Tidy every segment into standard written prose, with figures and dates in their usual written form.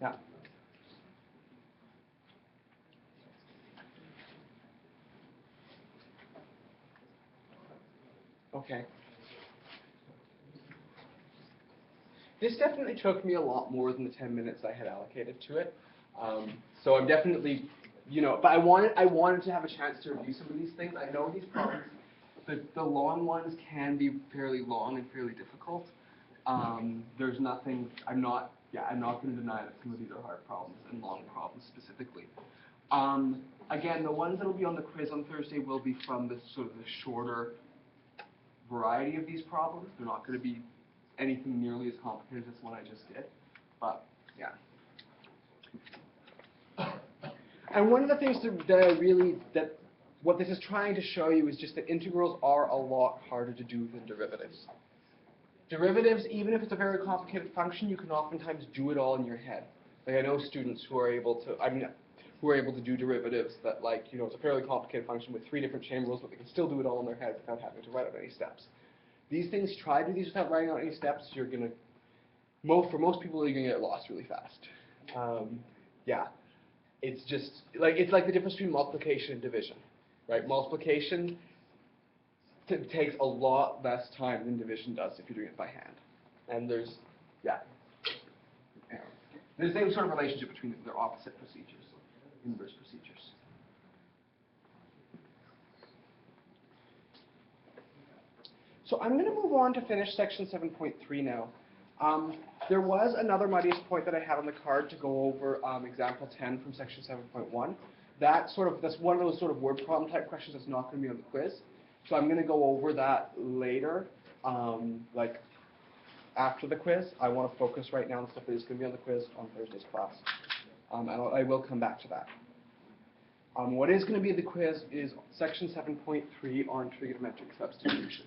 Yeah. Okay. This definitely took me a lot more than the 10 minutes I had allocated to it. So I'm definitely, but I wanted to have a chance to review some of these things. I know these problems, the long ones can be fairly long and fairly difficult. There's nothing, I'm not going to deny that some of these are hard problems and long problems specifically. Again, the ones that will be on the quiz on Thursday will be from the sort of the shorter variety of these problems. They're not going to be anything nearly as complicated as this one I just did, but yeah. And one of the things that what this is trying to show you is just that integrals are a lot harder to do than derivatives. Derivatives, even if it's a very complicated function, you can oftentimes do it all in your head. Like I know students who are able to do derivatives that, like, it's a fairly complicated function with 3 different chain rules, but they can still do it all in their head without having to write out any steps. These things, try to do these without writing out any steps, for most people, you're gonna get lost really fast. Yeah, it's just it's like the difference between multiplication and division, right? Multiplication takes a lot less time than division does if you're doing it by hand, and there's the same sort of relationship between them. They're opposite procedures, inverse procedures. So I'm going to move on to finish section 7.3 now. There was another muddiest point that I had on the card to go over example 10 from section 7.1. That's one of those sort of word problem type questions that's not going to be on the quiz. So I'm going to go over that later, like after the quiz. I want to focus right now on stuff that is going to be on the quiz on Thursday's class. And I will come back to that. What is going to be the quiz is section 7.3 on trigonometric substitution.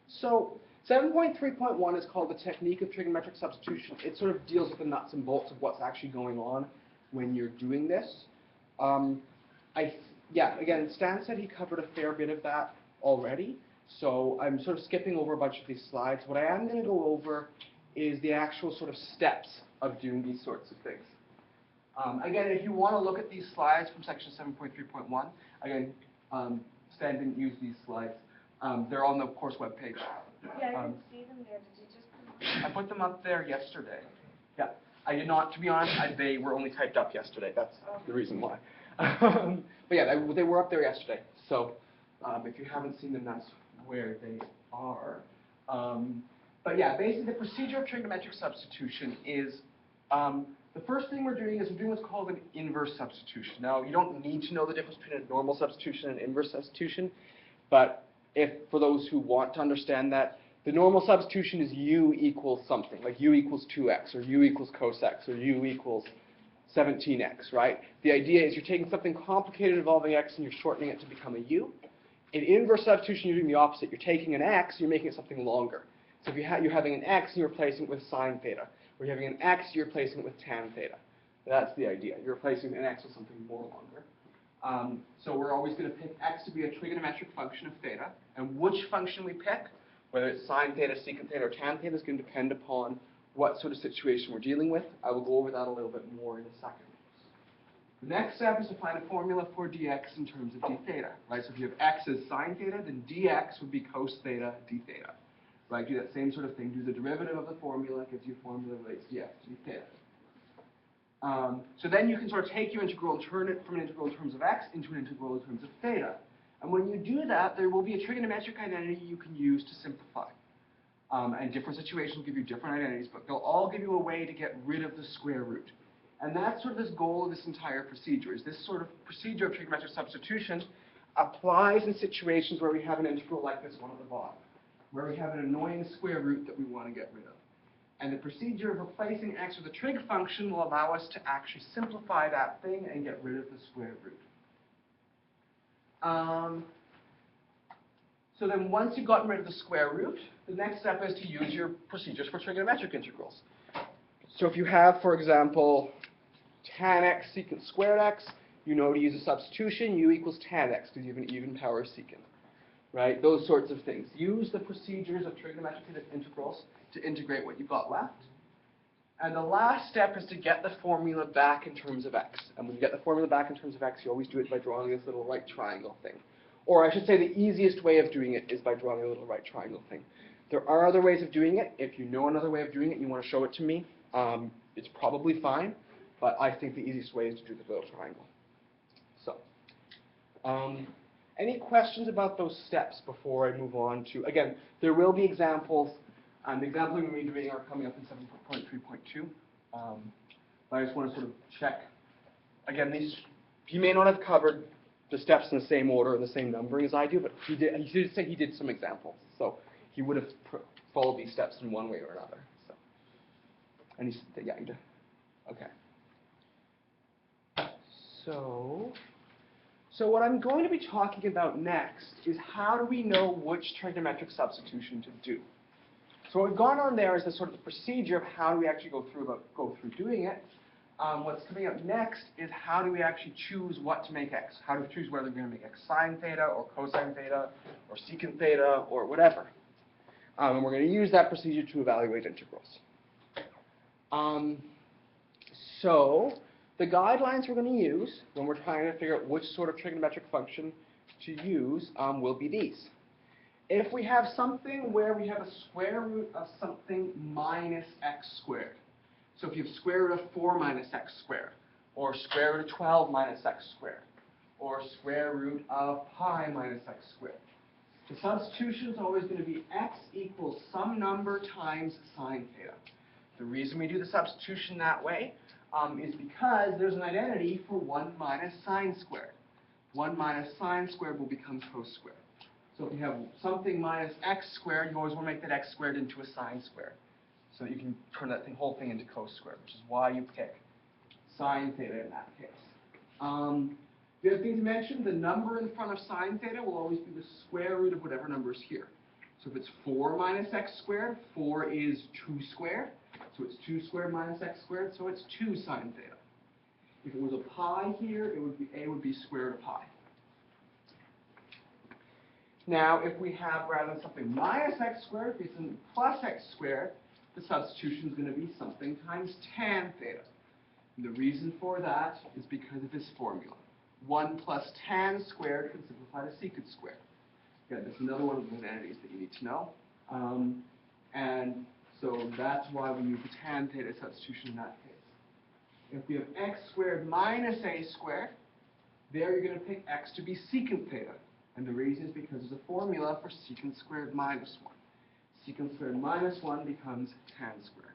So 7.3.1 is called the technique of trigonometric substitution. It sort of deals with the nuts and bolts of what's actually going on when you're doing this. Again, Stan said he covered a fair bit of that already, so I'm sort of skipping over a bunch of these slides. What I am going to go over is the actual sort of steps of doing these sorts of things. Again, if you want to look at these slides from section 7.3.1, again, Stan didn't use these slides. They're on the course webpage. Yeah, I didn't see them there. Did you just put them I put them up there yesterday. Yeah, I did not, to be honest, they were only typed up yesterday. That's the reason why. But yeah, they were up there yesterday. So if you haven't seen them, that's where they are. But yeah, basically the procedure of trigonometric substitution is the first thing we're doing is we're doing what's called an inverse substitution. Now, you don't need to know the difference between a normal substitution and inverse substitution, but for those who want to understand that, the normal substitution is u equals something, like u equals 2x, or u equals cos x, or u equals 17x, right? The idea is you're taking something complicated involving x and you're shortening it to become a u. In inverse substitution, you're doing the opposite. You're taking an x, you're making it something longer. So if you're having an x and you're replacing it with sine theta, or you're having an x, you're replacing it with tan theta. That's the idea. You're replacing an x with something more longer. So we're always going to pick x to be a trigonometric function of theta, and which function we pick, whether it's sine theta, secant theta, or tan theta, is going to depend upon what sort of situation we're dealing with. I will go over that a little bit more in a second. The next step is to find a formula for dx in terms of d theta, right? So if you have x as sine theta, then dx would be cos theta d theta, right? Do that same sort of thing. Do the derivative of the formula, gives you a formula relates dx to d theta. So then you can sort of take your integral and turn it from an integral in terms of x into an integral in terms of theta. And when you do that, there will be a trigonometric identity you can use to simplify. And different situations will give you different identities, but they'll all give you a way to get rid of the square root. And that's sort of this goal of this entire procedure, is this sort of procedure of trigonometric substitution applies in situations where we have an integral like this one at the bottom, where we have an annoying square root that we want to get rid of. And the procedure of replacing x with a trig function will allow us to actually simplify that thing and get rid of the square root. So then once you've gotten rid of the square root, the next step is to use your procedures for trigonometric integrals. So if you have, for example, tan x secant squared x, you know to use a substitution, u equals tan x, because you have an even power secant. Right? Those sorts of things. Use the procedures of trigonometric integrals to integrate what you've got left. And the last step is to get the formula back in terms of x. And when you get the formula back in terms of x, you always do it by drawing this little right triangle thing. Or I should say the easiest way of doing it is by drawing a little right triangle thing. There are other ways of doing it. If you know another way of doing it and you want to show it to me, it's probably fine. But I think the easiest way is to do the little triangle. So, any questions about those steps before I move on to, again, there will be examples. The examples we're going to be doing are coming up in 7.3.2. But I just want to sort of check. Again, he may not have covered the steps in the same order and the same numbering as I do, but he did say he did some examples. So he would have followed these steps in one way or another. So, and he said, yeah, he did. Okay. So what I'm going to be talking about next is how do we know which trigonometric substitution to do. So what we've gone on there is the sort of the procedure of how do we actually go through doing it. What's coming up next is how do we actually choose what to make x. How do we choose whether we're going to make x sine theta or cosine theta or secant theta or whatever. And we're going to use that procedure to evaluate integrals. So the guidelines we're going to use when we're trying to figure out which sort of trigonometric function to use will be these. If we have something where we have a square root of something minus x squared, so if you have square root of 4 minus x squared, or square root of 12 minus x squared, or square root of pi minus x squared, the substitution is always going to be x equals some number times sine theta. The reason we do the substitution that way is because there's an identity for 1 minus sine squared. 1 minus sine squared will become cos squared. So if you have something minus x squared, you always want to make that x squared into a sine squared. So you can turn that whole thing into cos squared, which is why you pick sine theta in that case. The other thing to mention, the number in front of sine theta will always be the square root of whatever number is here. So if it's 4 minus x squared, 4 is 2 squared. So it's 2 squared minus x squared, so it's 2 sine theta. If it was a pi here, a would be square root of pi. Now, if we have, rather than something minus x squared, if it's something plus x squared, the substitution is going to be something times tan theta. And the reason for that is because of this formula. 1 plus tan squared can simplify to secant squared. Again, that's another one of the identities that you need to know. And so that's why we use the tan theta substitution in that case. If we have x squared minus a squared, there you're going to pick x to be secant theta. And the reason is because there's a formula for secant squared minus 1. Secant squared minus 1 becomes tan squared.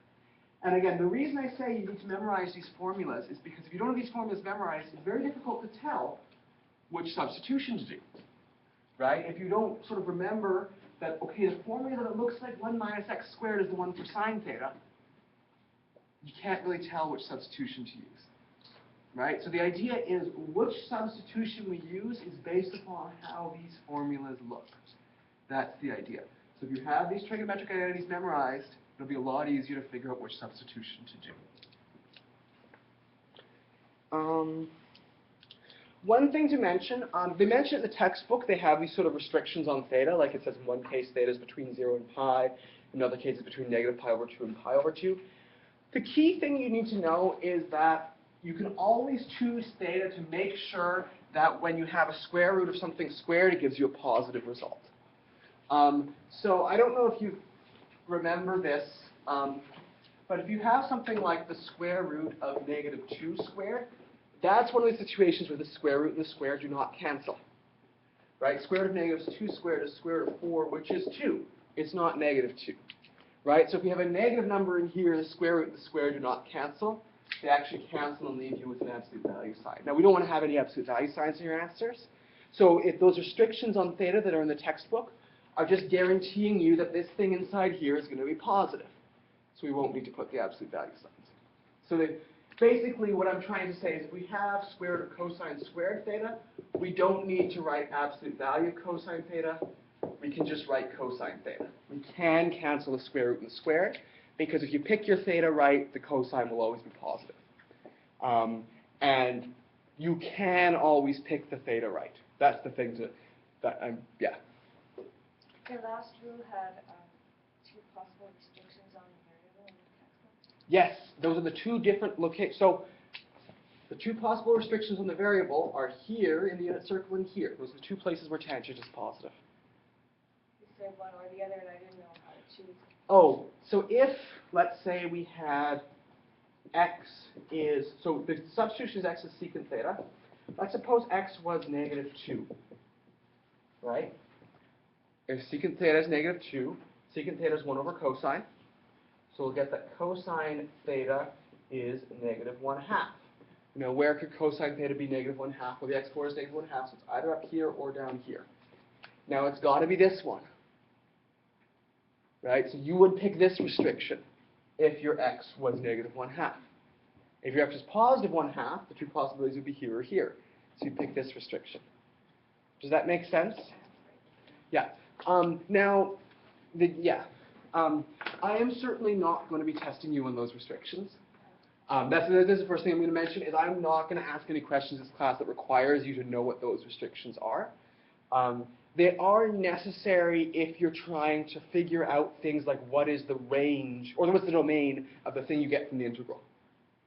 And again, the reason I say you need to memorize these formulas is because if you don't have these formulas memorized, it's very difficult to tell which substitution to do. Right? If you don't sort of remember that, okay, the formula that looks like 1 minus x squared is the one for sine theta, you can't really tell which substitution to use. Right? So the idea is which substitution we use is based upon how these formulas look. That's the idea. So if you have these trigonometric identities memorized, it'll be a lot easier to figure out which substitution to do. One thing to mention, they mention in the textbook they have these sort of restrictions on theta, like it says in one case theta is between 0 and pi, in another case it's between negative pi over 2 and pi over 2. The key thing you need to know is that you can always choose theta to make sure that when you have a square root of something squared, it gives you a positive result. So I don't know if you remember this, but if you have something like the square root of negative 2 squared, that's one of the situations where the square root and the square do not cancel. Right? Square root of negative 2 squared is square root of 4, which is 2. It's not negative 2. Right? So if we have a negative number in here, the square root and the square do not cancel. They actually cancel and leave you with an absolute value sign. Now, we don't want to have any absolute value signs in your answers. So if those restrictions on theta that are in the textbook are just guaranteeing you that this thing inside here is going to be positive. So we won't need to put the absolute value signs. So basically what I'm trying to say is if we have square root of cosine squared theta, we don't need to write absolute value cosine theta. We can just write cosine theta. We can cancel the square root and the square, because if you pick your theta right, the cosine will always be positive. And you can always pick the theta right. That's the thing yeah. The last rule had 2 possible restrictions Yes, those are the two different locations. So the two possible restrictions on the variable are here in the unit circle and here. Those are the two places where tangent is positive. You said one or the other, and I didn't know how to choose. Oh, so if, let's say we had x is, so the substitution is x is secant theta. Let's suppose x was negative 2, right? If secant theta is negative 2, secant theta is 1 over cosine. So we'll get that cosine theta is negative 1/2. Now, where could cosine theta be negative 1/2? Well, the x-coordinate is negative 1/2, so it's either up here or down here. Now, it's got to be this one, right? So you would pick this restriction if your x was negative 1/2. If your x is positive 1/2, the two possibilities would be here or here. So you pick this restriction. Does that make sense? Yeah. Now, I am certainly not going to be testing you on those restrictions. This is the first thing I'm going to mention, is I'm not going to ask any questions in this class that requires you to know what those restrictions are. They are necessary if you're trying to figure out things like what is the range, or what's the domain of the thing you get from the integral.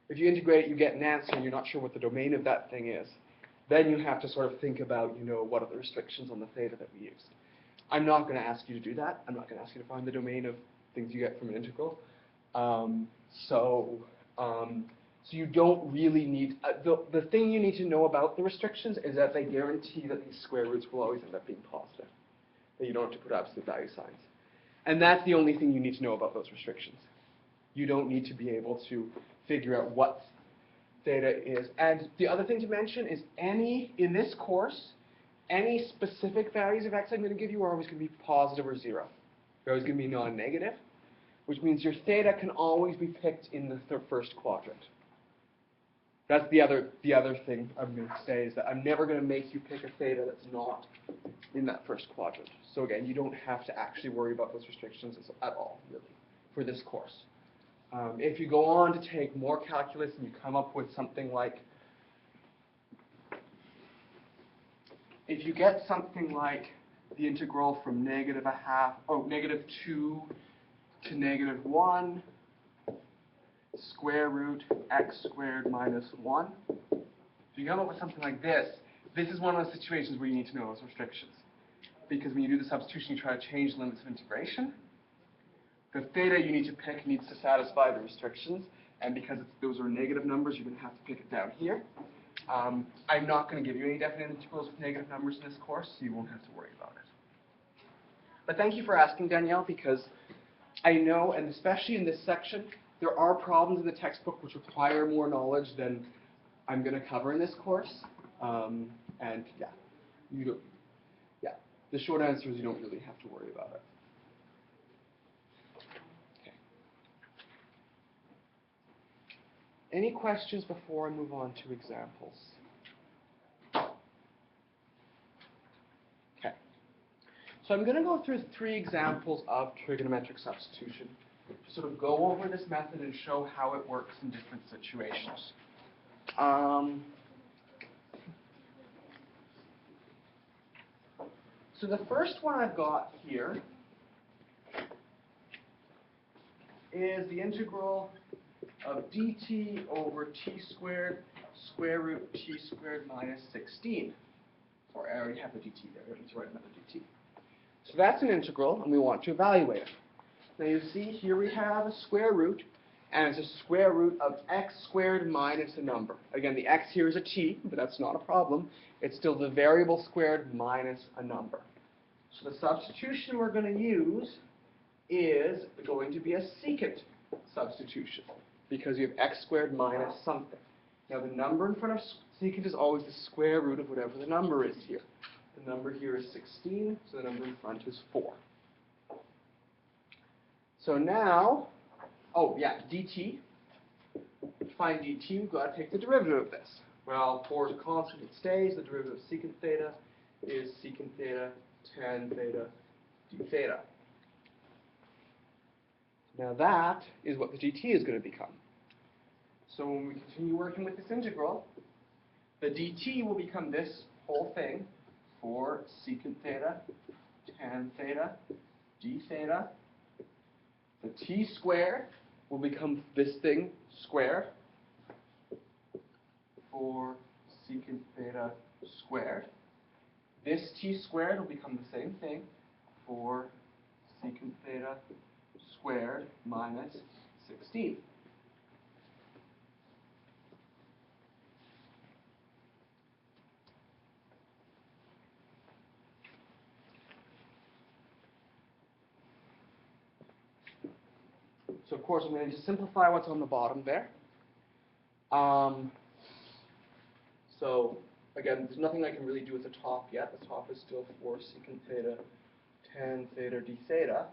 If you integrate it, you get an answer, and you're not sure what the domain of that thing is. Then you have to sort of think about, what are the restrictions on the theta that we used. I'm not going to ask you to do that. I'm not going to ask you to find the domain of things you get from an integral. So you don't really need, the thing you need to know about the restrictions is that they guarantee that these square roots will always end up being positive, that you don't have to put absolute value signs. And that's the only thing you need to know about those restrictions. You don't need to be able to figure out what theta is. And the other thing to mention is in this course, any specific values of x I'm going to give you are always going to be positive or 0. They're always going to be non-negative, which means your theta can always be picked in the first quadrant. That's the other thing I'm going to say, is that I'm never going to make you pick a theta that's not in that first quadrant. So again, you don't have to actually worry about those restrictions at all, really, for this course. If you go on to take more calculus and you come up with something like, if you get something like the integral from negative 2 to negative 1 square root x squared minus 1, if you come up with something like this is one of those situations where you need to know those restrictions. Because when you do the substitution, you try to change the limits of integration. The theta you need to pick needs to satisfy the restrictions, and because those are negative numbers, you're going to have to pick it down here. I'm not going to give you any definite integrals with negative numbers in this course, so you won't have to worry about it. But thank you for asking, Danielle, because I know, and especially in this section, there are problems in the textbook which require more knowledge than I'm going to cover in this course. And the short answer is you don't really have to worry about it. Okay. Any questions before I move on to examples? Okay. So I'm going to go through 3 examples of trigonometric substitution to sort of go over this method and show how it works in different situations. So the first one I've got here is the integral of dt over t squared square root t squared minus 16. Sorry, I already have the dt there. I don't need to write another dt. So that's an integral, and we want to evaluate it. Now you see here we have a square root, and it's a square root of x squared minus a number. Again, the x here is a t, but that's not a problem. It's still the variable squared minus a number. So the substitution we're going to use is going to be a secant substitution, because you have x squared minus something. Now the number in front of secant is always the square root of whatever the number is here. The number here is 16, so the number in front is 4. So now, dt. To find dt, we've got to take the derivative of this. Well, 4 is a constant, it stays. The derivative of secant theta is secant theta tan theta d theta. Now that is what the dt is going to become. So when we continue working with this integral, the dt will become this whole thing for secant theta tan theta d theta. The t squared will become this thing squared. 4 secant theta squared. This t squared will become the same thing, 4 secant theta squared minus 16. So of course I'm going to simplify what's on the bottom there. So again, there's nothing I can really do with the top yet. The top is still 4 secant theta tan theta d theta.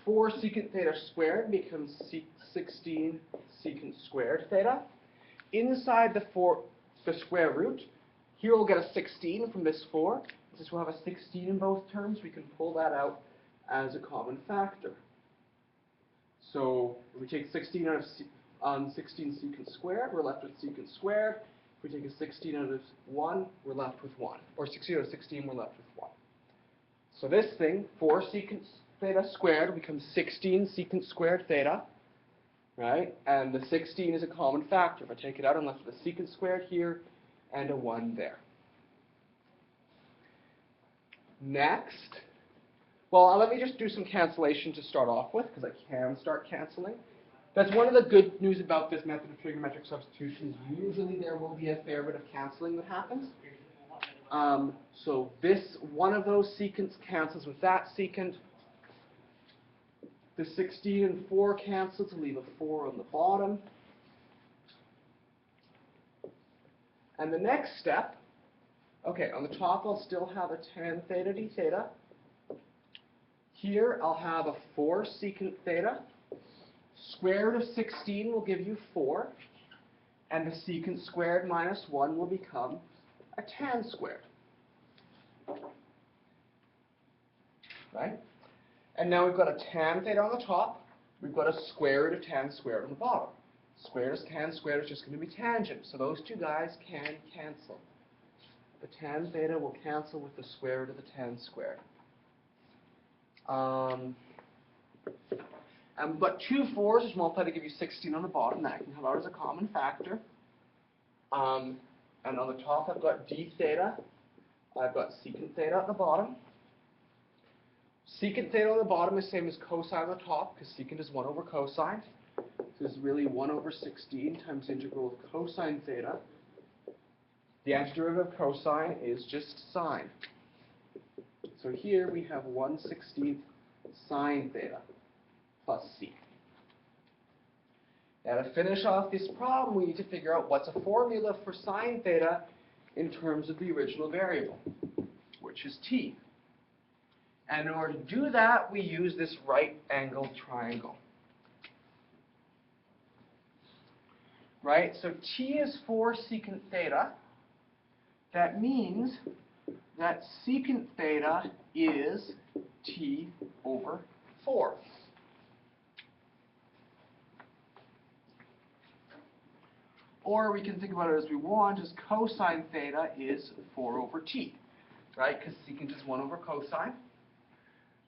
4 secant theta squared becomes 16 secant squared theta. Inside the square root, here we'll get a 16 from this 4. Since we'll have a 16 in both terms, we can pull that out as a common factor. So if we take 16 out of 16 secant squared, we're left with secant squared. If we take a 16 out of 1, we're left with 1. Or 16 out of 16, we're left with 1. So this thing, 4 secant theta squared, becomes 16 secant squared theta, right? And the 16 is a common factor. If I take it out, I'm left with a secant squared here and a 1 there. Next, well, let me just do some cancellation to start off with, because I can start canceling. That's one of the good news about this method of trigonometric substitution. Usually there will be a fair bit of canceling that happens. So this, one of those secants cancels with that secant. The 16 and 4 cancel to leave a 4 on the bottom. And the next step, okay, on the top I'll still have a tan theta d theta. Here I'll have a 4 secant theta. Square root of 16 will give you 4. And the secant squared minus 1 will become a tan squared. Right? And now we've got a tan theta on the top. We've got a square root of tan squared on the bottom. Square root of tan squared is just going to be tangent. So those two guys can cancel. The tan theta will cancel with the square root of the tan squared. And we've got 2 4s, which multiply to give you 16 on the bottom. That can come out as a common factor. And on the top, I've got d theta. I've got secant theta at the bottom. Secant theta on the bottom is the same as cosine on the top, because secant is 1 over cosine. So this is really 1 over 16 times integral of cosine theta. The antiderivative of cosine is just sine. So here we have 1/16 sine theta plus c. Now to finish off this problem, we need to figure out what's a formula for sine theta in terms of the original variable, which is t. And in order to do that, we use this right-angled triangle. Right? So t is 4 secant theta. That means that secant theta is t over 4. Or we can think about it as we want, as cosine theta is 4 over t, right? Because secant is 1 over cosine.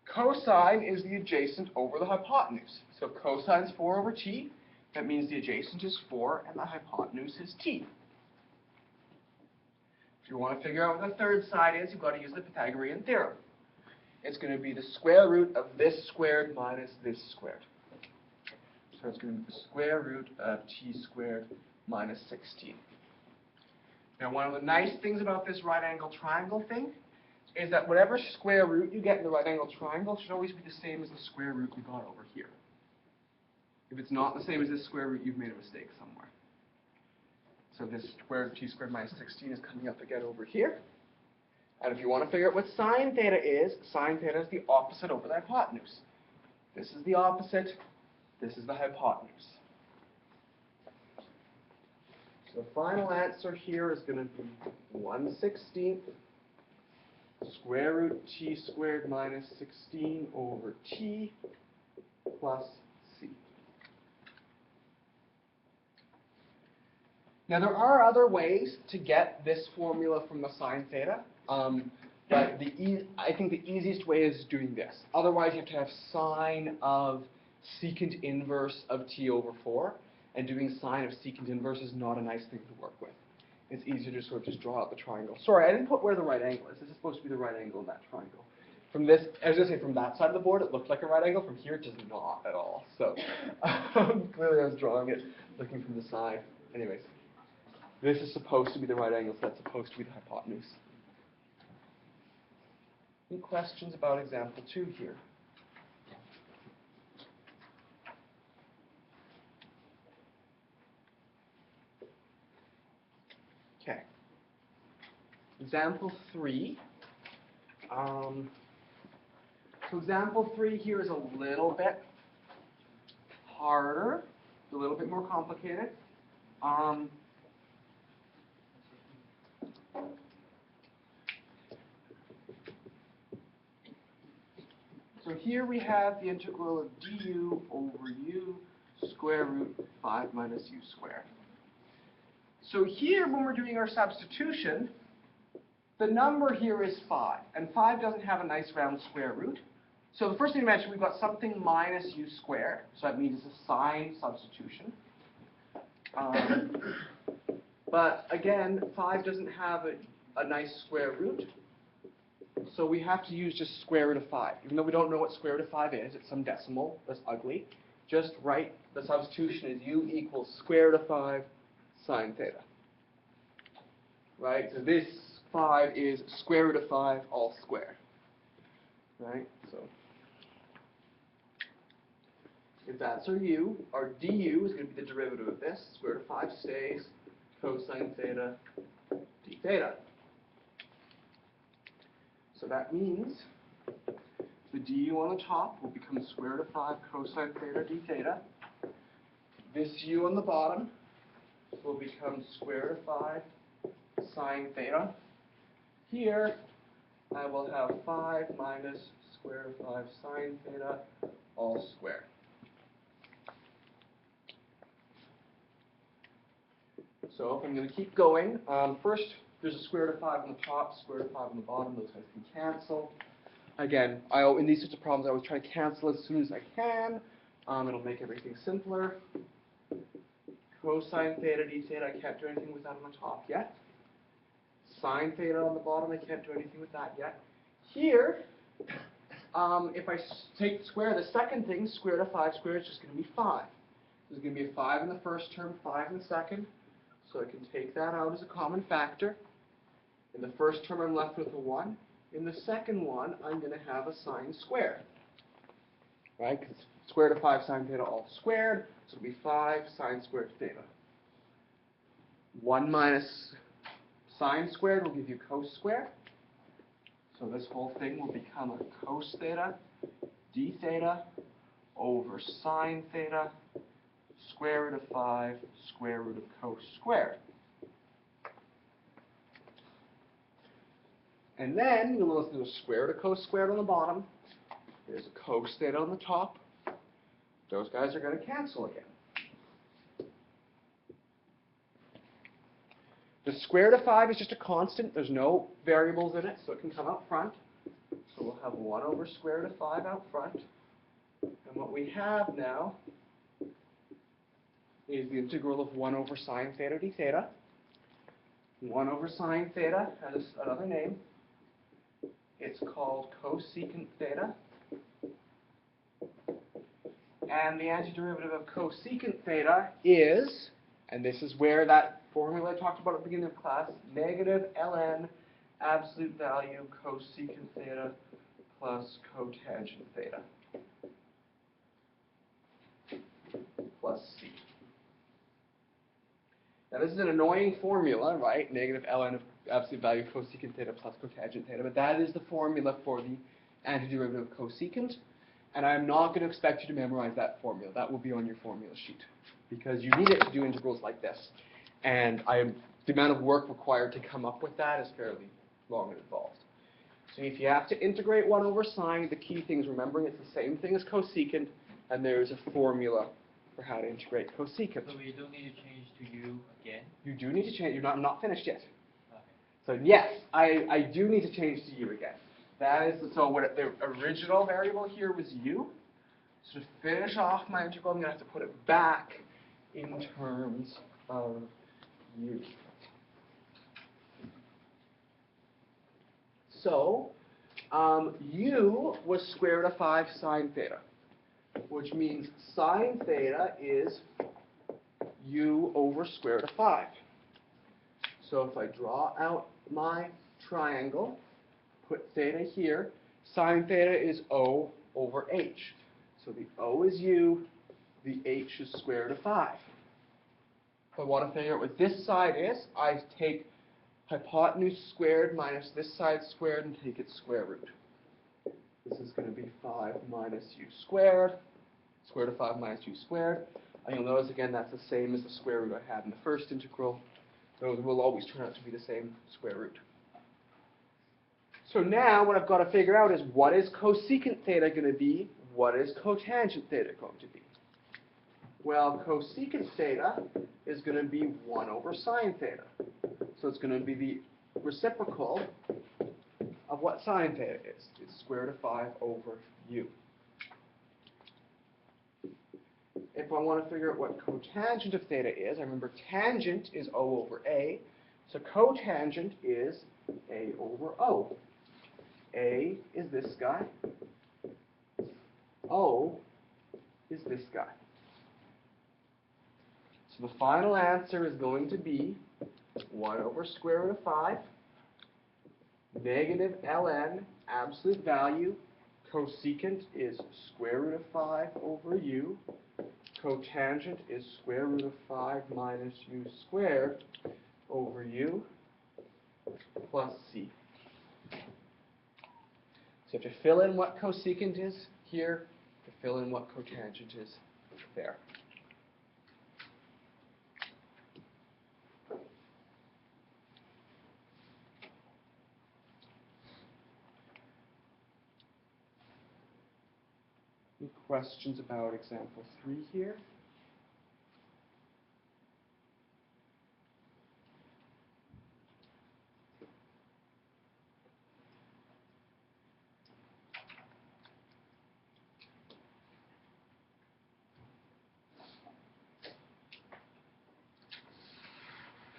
Cosine is the adjacent over the hypotenuse. So if cosine is 4 over t, that means the adjacent is 4 and the hypotenuse is t. If you want to figure out what the third side is, you've got to use the Pythagorean theorem. It's going to be the square root of this squared minus this squared. So it's going to be the square root of t squared minus 16. Now, one of the nice things about this right-angled triangle thing is that whatever square root you get in the right-angled triangle should always be the same as the square root we got over here. If it's not the same as this square root, you've made a mistake somewhere. So this square root of t squared minus 16 is coming up again over here. And if you want to figure out what sine theta is the opposite over the hypotenuse. This is the opposite. This is the hypotenuse. So the final answer here is going to be 1/16 square root of t squared minus 16 over t plus c. Now there are other ways to get this formula from the sine theta, but I think the easiest way is doing this. Otherwise you have to have sine of secant inverse of t over 4, and doing sine of secant inverse is not a nice thing to work with. It's easier to sort of just draw out the triangle. Sorry, I didn't put where the right angle is. This is supposed to be the right angle in that triangle. From this, I was going to say, from that side of the board, it looked like a right angle. From here, it does not at all. So clearly I was drawing it looking from the side. Anyways, this is supposed to be the right angle, so that's supposed to be the hypotenuse. Any questions about example 2 here? Okay. Example 3. So example 3 here is a little bit harder, a little bit more complicated. So here we have the integral of du over u square root 5 minus u squared. So here, when we're doing our substitution, the number here is 5, and 5 doesn't have a nice round square root. So the first thing to mention, we've got something minus u squared, so that means it's a sign substitution. But again, 5 doesn't have a nice square root, so we have to use just square root of 5. Even though we don't know what square root of 5 is, it's some decimal that's ugly. Just write the substitution as u equals square root of 5 sine theta. Right? So this 5 is square root of 5 all squared. Right? So if that's our u du is going to be the derivative of this. Square root of 5 stays, cosine theta d theta. So that means the du on the top will become square root of 5 cosine theta d theta. This u on the bottom will become square root of 5 sine theta. Here, I will have 5 minus square root of 5 sine theta all squared. So I'm going to keep going. First, there's a square root of 5 on the top, square root of 5 on the bottom. Those guys can cancel. Again, in these sorts of problems, I always try to cancel as soon as I can. It'll make everything simpler. Cosine theta d theta, I can't do anything with that on the top yet. Sine theta on the bottom, I can't do anything with that yet. Here, if I take square, the second thing, square root of 5 squared, is just going to be 5. There's going to be a 5 in the first term, 5 in the second. So I can take that out as a common factor. In the first term, I'm left with a 1. In the second one, I'm going to have a sine squared. Right? Because square root of 5 sine theta all squared. So it'll be 5 sine squared theta. 1 minus sine squared will give you cos squared. So this whole thing will become a cos theta d theta over sine theta square root of 5 square root of cos squared. And then you'll notice there's a square root of cos squared on the bottom. There's a cos theta on the top. Those guys are going to cancel again. The square root of 5 is just a constant. There's no variables in it, so it can come out front. So we'll have 1 over square root of 5 out front. And what we have now is the integral of 1 over sine theta d theta. 1 over sine theta has another name. It's called cosecant theta. And the antiderivative of cosecant theta is, and this is where that formula I talked about at the beginning of class, negative ln absolute value cosecant theta plus cotangent theta plus c. Now this is an annoying formula, right? Negative ln of absolute value cosecant theta plus cotangent theta, but that is the formula for the antiderivative of cosecant. And I'm not going to expect you to memorize that formula. That will be on your formula sheet because you need it to do integrals like this. And the amount of work required to come up with that is fairly long and involved. So if you have to integrate 1 over sine, the key thing is remembering it's the same thing as cosecant, and there's a formula for how to integrate cosecant. So you don't need to change to u again? You do need to change. I'm not finished yet. Okay. So yes, I do need to change to u again. That is, so what the original variable here was u. So to finish off my integral, I'm going to have to put it back in terms of u. So u was square root of 5 sine theta, which means sine theta is u over square root of 5. So if I draw out my triangle, put theta here, sine theta is O over h. So the O is u, the h is square root of 5. If I want to figure out what this side is, I take hypotenuse squared minus this side squared and take its square root. This is going to be 5 minus u squared, square root of 5 minus u squared. And you'll notice again that's the same as the square root I had in the first integral. Those will always turn out to be the same square root. So now what I've got to figure out is what is cosecant theta going to be? What is cotangent theta going to be? Well, cosecant theta is going to be 1 over sine theta. So it's going to be the reciprocal of what sine theta is. It's square root of 5 over u. If I want to figure out what cotangent of theta is, I remember tangent is O over A, so cotangent is A over O. A is this guy. O is this guy. So the final answer is going to be 1 over square root of 5, negative ln, absolute value, cosecant is square root of 5 over u, cotangent is square root of 5 minus u squared over u plus c. So you have to fill in what cosecant is here, to fill in what cotangent is there. Any questions about example 3 here?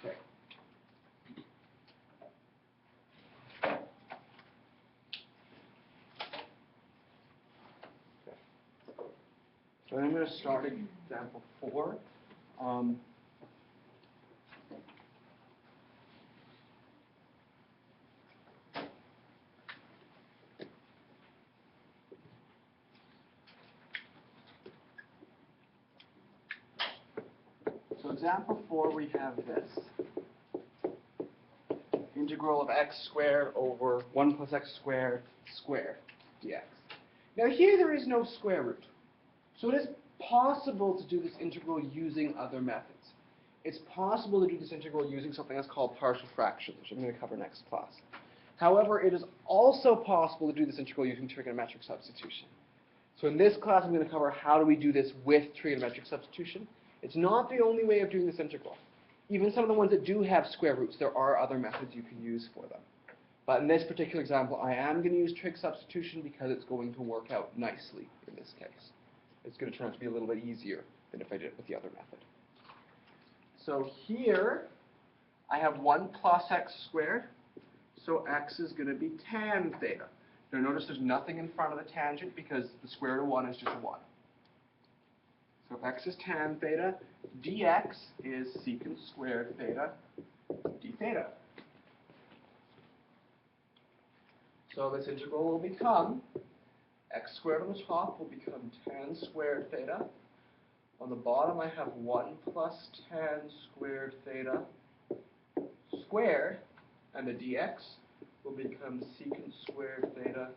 Okay. So I'm going to start example 4. So example 4, we have this. Integral of x squared over 1 plus x squared squared dx. Now here there is no square root. So it is possible to do this integral using other methods. It's possible to do this integral using something that's called partial fractions, which I'm going to cover next class. However, it is also possible to do this integral using trigonometric substitution. So in this class, I'm going to cover how do we do this with trigonometric substitution. It's not the only way of doing this integral. Even some of the ones that do have square roots, there are other methods you can use for them. But in this particular example, I am going to use trig substitution because it's going to work out nicely in this case. It's going to turn out to be a little bit easier than if I did it with the other method. So here, I have 1 plus x squared. So x is going to be tan theta. Now notice there's nothing in front of the tangent because the square root of 1 is just 1. So if x is tan theta, dx is secant squared theta d theta. So this integral will become x squared on the top will become tan squared theta. On the bottom I have 1 plus tan squared theta squared, and the dx will become secant squared theta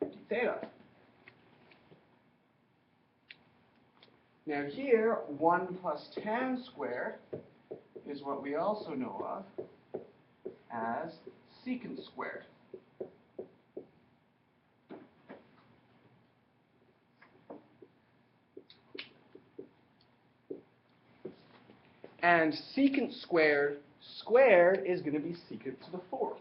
d theta. Now here, 1 plus tan squared is what we also know of as secant squared. And secant squared is going to be secant to the 4th.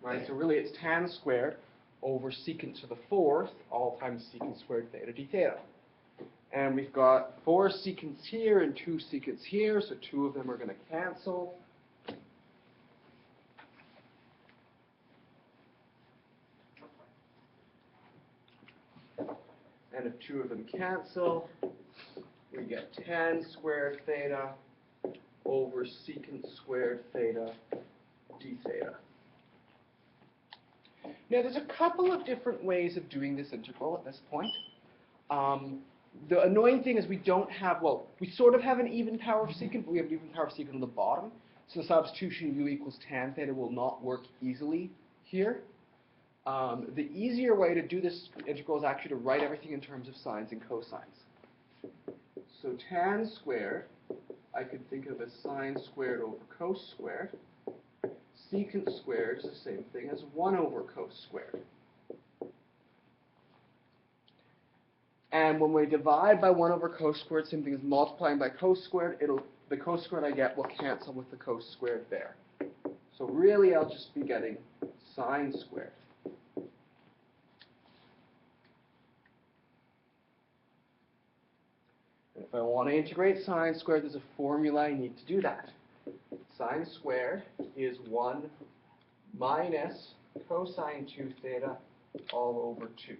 right? So really it's tan squared over secant to the fourth, all times secant squared theta d theta. And we've got 4 secants here and 2 secants here, so 2 of them are going to cancel. And if 2 of them cancel, we get tan squared theta over secant squared theta d theta. Now there's a couple of different ways of doing this integral at this point. The annoying thing is we don't have, well, we sort of have an even power of secant, but we have an even power of secant on the bottom. So the substitution u equals tan theta will not work easily here. The easier way to do this integral is actually to write everything in terms of sines and cosines. So tan squared, I could think of as sine squared over cos squared. Secant squared is the same thing as 1 over cos squared. And when we divide by 1 over cos squared, same thing as multiplying by cos squared, the cos squared I get will cancel with the cos squared there. So really I'll just be getting sine squared. And if I want to integrate sine squared, there's a formula I need to do that. Sine squared is 1 minus cosine 2 theta all over 2.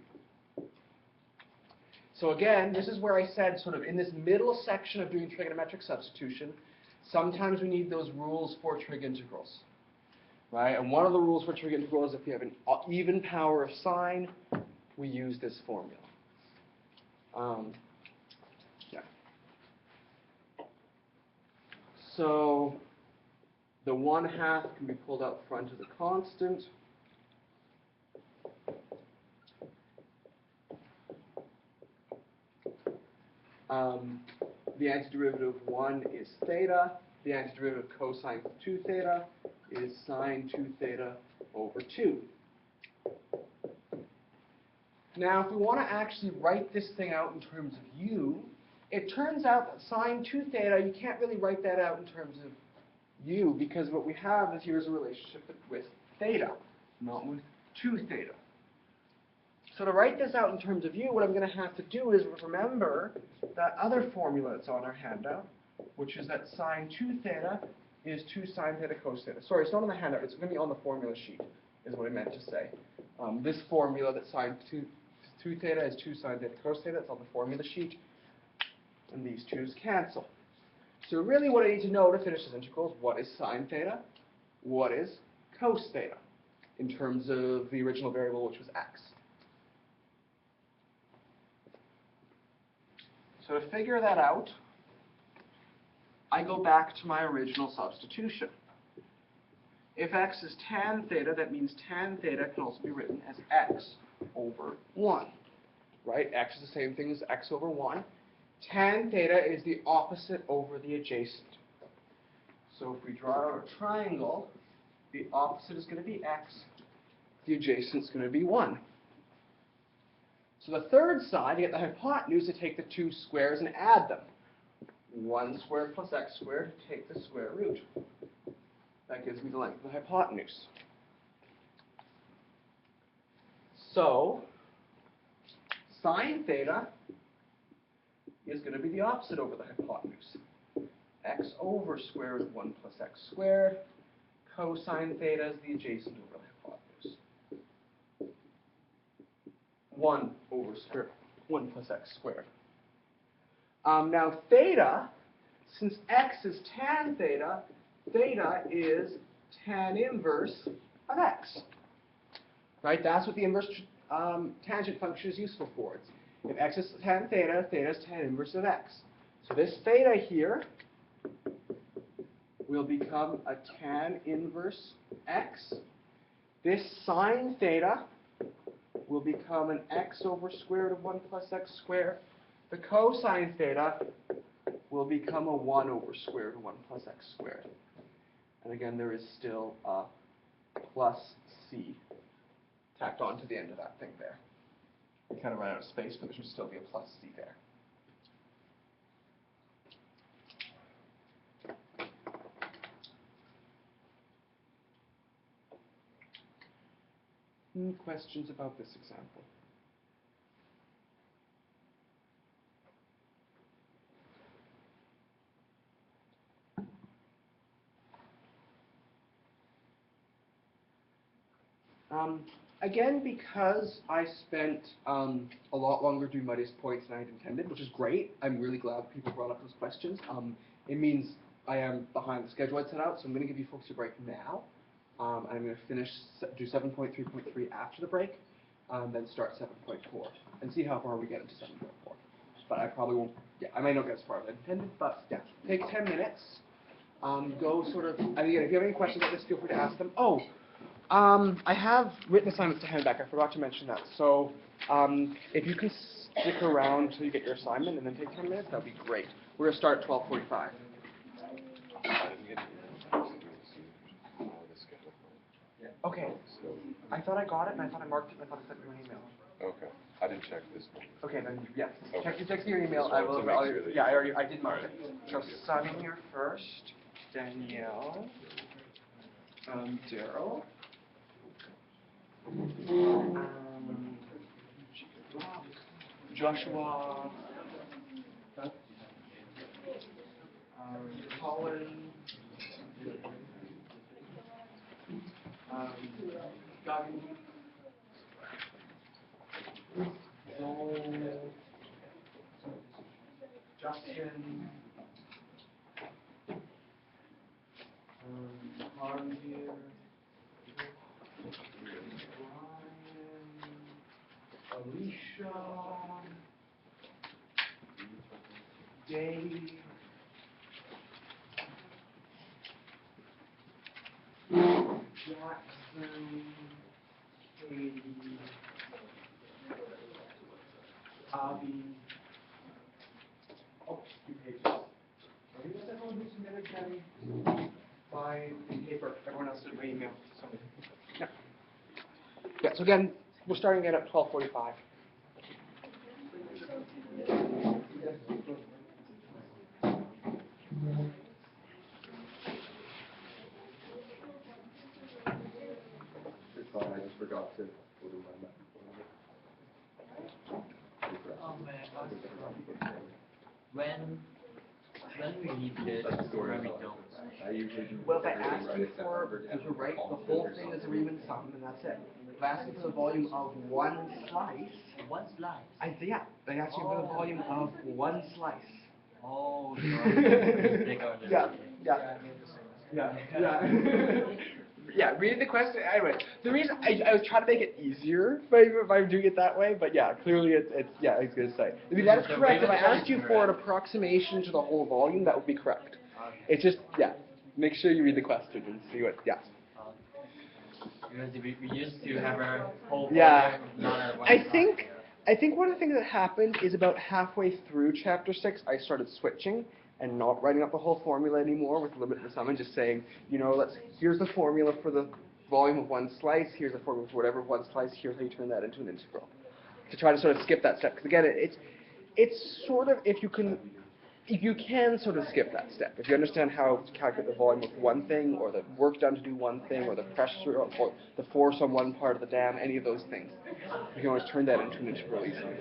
So again, this is where I said sort of in this middle section of doing trigonometric substitution, sometimes we need those rules for trig integrals. Right? And one of the rules for trig integrals is if you have an even power of sine, we use this formula. Yeah. So the 1/2 can be pulled out front as a constant. The antiderivative of 1 is theta. The antiderivative of cosine 2 theta is sine 2 theta over 2. Now, if we want to actually write this thing out in terms of u, it turns out that sine 2 theta, you can't really write that out in terms of u, because what we have is here's a relationship with theta, not with 2 theta. So to write this out in terms of u, what I'm going to have to do is remember that other formula that's on our handout, which is that sine 2 theta is 2 sine theta cos theta. Sorry, it's not on the handout. It's going to be on the formula sheet, is what I meant to say. This formula that sine 2 theta is 2 sine theta cos theta, it's on the formula sheet. And these 2's cancel. So really what I need to know to finish this integral is what is sine theta, what is cos theta, in terms of the original variable, which was x. So to figure that out, I go back to my original substitution. If x is tan theta, that means tan theta can also be written as x over 1. Right? X is the same thing as x over 1. Tan theta is the opposite over the adjacent. So if we draw our triangle, the opposite is going to be x, the adjacent is going to be 1. So the third side, to get the hypotenuse, to take the 2 squares and add them. 1 squared plus x squared, take the square root. That gives me the length of the hypotenuse. So, sine theta is going to be the opposite over the hypotenuse. X over square root of 1 plus x squared. Cosine theta is the adjacent over the hypotenuse. 1 over square 1 plus x squared. Now theta, since x is tan theta, theta is tan inverse of x. Right? That's what the inverse tangent function is useful for. If x is tan theta, theta is tan inverse of x. So this theta here will become a tan inverse x. This sine theta will become an x over square root of 1 plus x squared. The cosine theta will become a 1 over square root of 1 plus x squared. And again, there is still a plus c tacked onto the end of that thing there. We kind of ran out of space, but there should still be a plus c there. Any questions about this example? Again, because I spent a lot longer doing my points than I had intended, which is great. I'm really glad people brought up those questions. It means I am behind the schedule I'd set out, so I'm going to give you folks a break now. I'm going to do 7.3.3 after the break, then start 7.4, and see how far we get into 7.4. But I probably won't, yeah, I might not get as far as I intended, but yeah, take 10 minutes. Go sort of, and again, if you have any questions about this, feel free to ask them. Oh, I have written assignments to hand back. I forgot to mention that. So if you can stick around until you get your assignment and then take 10 minutes, that would be great. We're going to start at 12:45. Okay. I thought I got it, and I thought I marked it, and I thought I sent you an email. Okay. I didn't check this one. Okay, then yes. Okay. Check your email. Just I wanted will. to make sure that Yeah, you- I did mark Alright. it. So Sunny here first. Danielle. Daryl. Joshua. Colin. Doug. Joel. Justin. Harm here. Brian. Alicia. Dave. Jackson. Katie. Abby. Oh, 2 pages. Are you guys everyone who submitted them by paper? Everyone else did my email. So, yeah. Yeah, so again, we're starting again at 12:45. It's fine, I just forgot to put in my map. Oh man, when we need this, That's the story when we of my don't. life. I usually do Well, if I everything ask right you except for, for if you write the whole thing as a Riemann sum, then that's it. If I ask you for the volume of one slice, One slice. yeah, I asked you for the volume of one slice. Oh, they got it. Yeah, yeah. Yeah. Yeah, read the question. Anyway, the reason I was trying to make it easier by doing it that way, but yeah, clearly it's yeah, I was gonna say. I mean, that is correct. If I asked you for an approximation to the whole volume, that would be correct. It's just yeah, make sure you read the question and see what yeah. Because we used to have a whole Yeah. volume, not at one I time. think one of the things that happened is about halfway through chapter 6, I started switching and not writing up the whole formula anymore with limit and sum and just saying, you know, here's the formula for the volume of one slice, here's the formula for whatever one slice, here's how you turn that into an integral. To try to sort of skip that step, because again, it's sort of, if you can sort of skip that step, if you understand how to calculate the volume of one thing, or the work done to do one thing, or the pressure, or the force on one part of the dam, any of those things, you can always turn that into an integral easily.